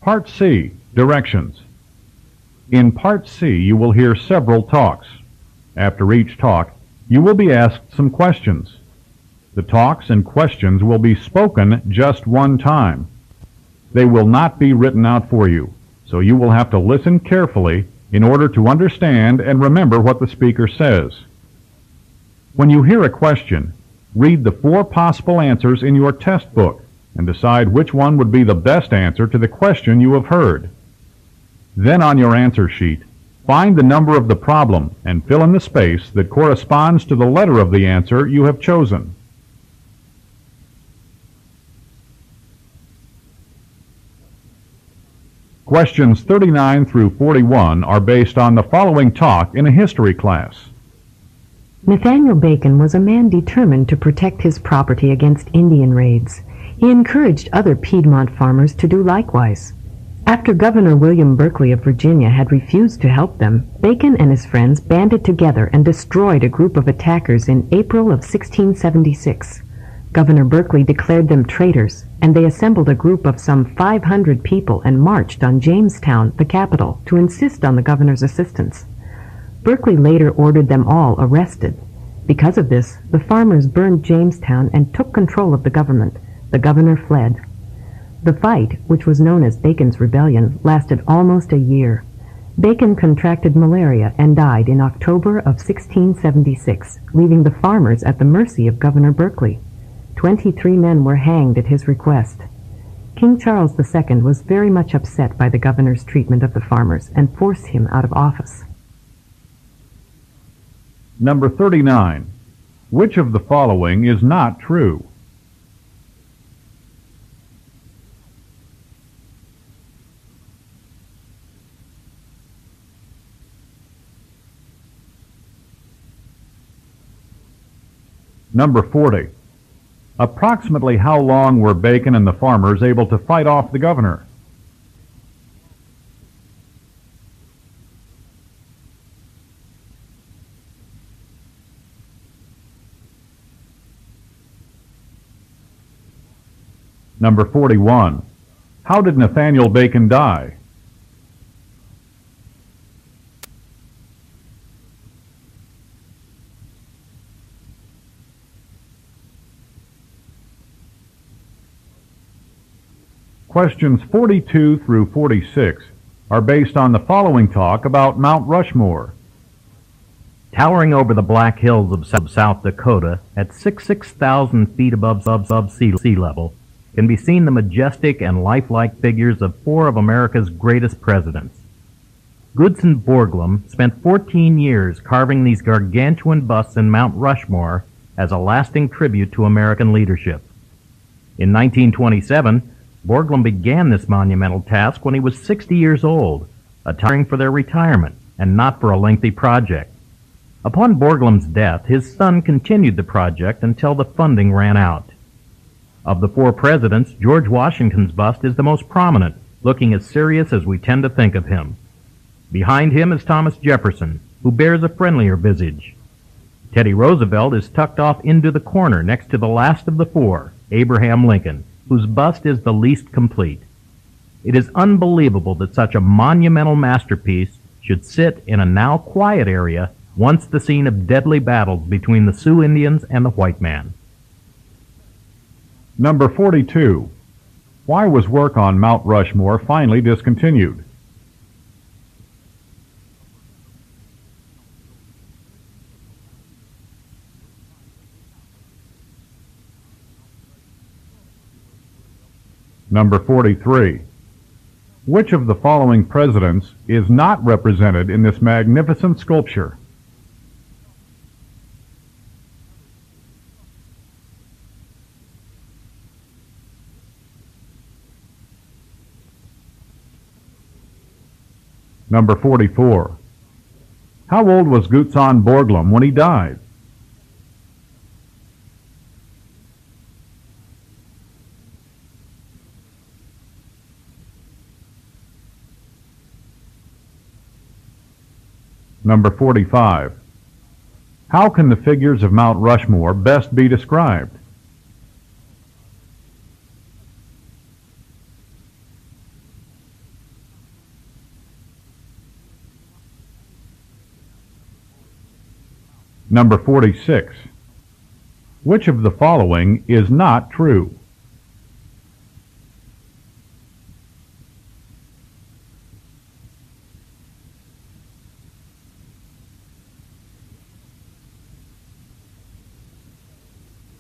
Part C, Directions. In Part C, you will hear several talks. After each talk, you will be asked some questions. The talks and questions will be spoken just one time. They will not be written out for you, so you will have to listen carefully in order to understand and remember what the speaker says. When you hear a question, read the 4 possible answers in your test book and decide which one would be the best answer to the question you have heard. Then on your answer sheet, find the number of the problem and fill in the space that corresponds to the letter of the answer you have chosen. Questions 39 through 41 are based on the following talk in a history class. Nathaniel Bacon was a man determined to protect his property against Indian raids. He encouraged other Piedmont farmers to do likewise. After Governor William Berkeley of Virginia had refused to help them, Bacon and his friends banded together and destroyed a group of attackers in April of 1676. Governor Berkeley declared them traitors, and they assembled a group of some 500 people and marched on Jamestown, the capital, to insist on the governor's assistance. Berkeley later ordered them all arrested. Because of this, the farmers burned Jamestown and took control of the government. The governor fled. The fight, which was known as Bacon's Rebellion, lasted almost a year. Bacon contracted malaria and died in October of 1676, leaving the farmers at the mercy of Governor Berkeley. 23 men were hanged at his request. King Charles II was very much upset by the governor's treatment of the farmers and forced him out of office. Number 39. Which of the following is not true? Number 40. Approximately how long were Bacon and the farmers able to fight off the governor? Number 41. How did Nathaniel Bacon die? Questions 42 through 46 are based on the following talk about Mount Rushmore. Towering over the Black Hills of South Dakota at 6,000 feet above sea level can be seen the majestic and lifelike figures of 4 of America's greatest presidents. Goodson Borglum spent 14 years carving these gargantuan busts in Mount Rushmore as a lasting tribute to American leadership. In 1927, Borglum began this monumental task when he was 60 years old, retiring for their retirement and not for a lengthy project. Upon Borglum's death, his son continued the project until the funding ran out. Of the 4 presidents, George Washington's bust is the most prominent, looking as serious as we tend to think of him. Behind him is Thomas Jefferson, who bears a friendlier visage. Teddy Roosevelt is tucked off into the corner next to the last of the 4, Abraham Lincoln, whose bust is the least complete. It is unbelievable that such a monumental masterpiece should sit in a now quiet area, once the scene of deadly battles between the Sioux Indians and the white man. Number 42. Why was work on Mount Rushmore finally discontinued? Number 43. Which of the following presidents is not represented in this magnificent sculpture? Number 44. How old was Gutzon Borglum when he died? Number 45. How can the figures of Mount Rushmore best be described? Number 46. Which of the following is not true?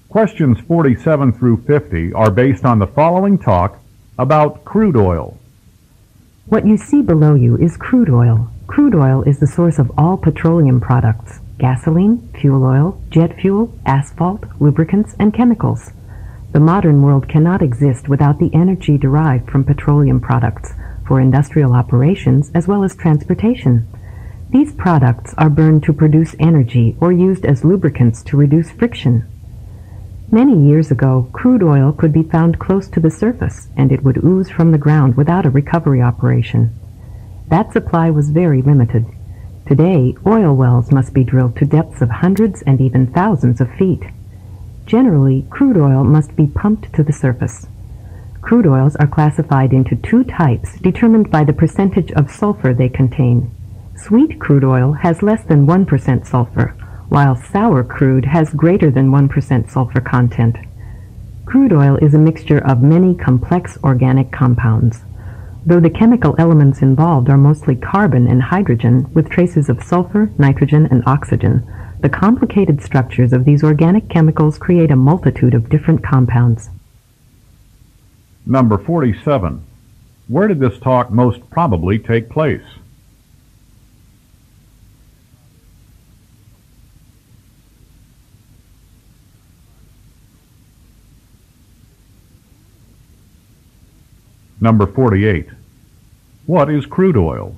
Questions 47 through 50 are based on the following talk about crude oil. What you see below you is crude oil. Crude oil is the source of all petroleum products: gasoline, fuel oil, jet fuel, asphalt, lubricants, and chemicals. The modern world cannot exist without the energy derived from petroleum products for industrial operations as well as transportation. These products are burned to produce energy or used as lubricants to reduce friction. Many years ago, crude oil could be found close to the surface, and it would ooze from the ground without a recovery operation. That supply was very limited. Today, oil wells must be drilled to depths of hundreds and even thousands of feet. Generally, crude oil must be pumped to the surface. Crude oils are classified into two types determined by the percentage of sulfur they contain. Sweet crude oil has less than 1% sulfur, while sour crude has greater than 1% sulfur content. Crude oil is a mixture of many complex organic compounds. Though the chemical elements involved are mostly carbon and hydrogen with traces of sulfur, nitrogen, and oxygen, the complicated structures of these organic chemicals create a multitude of different compounds. Number 47. Where did this talk most probably take place? Number 48. What is crude oil?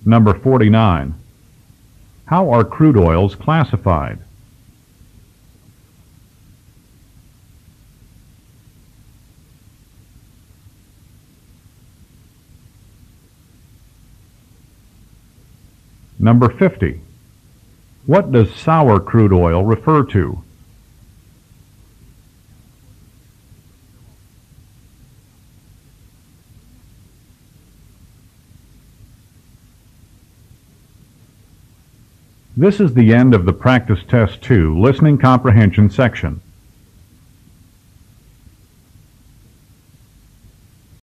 Number 49. How are crude oils classified? Number 50. What does sour crude oil refer to? This is the end of the Practice Test 2 Listening Comprehension section.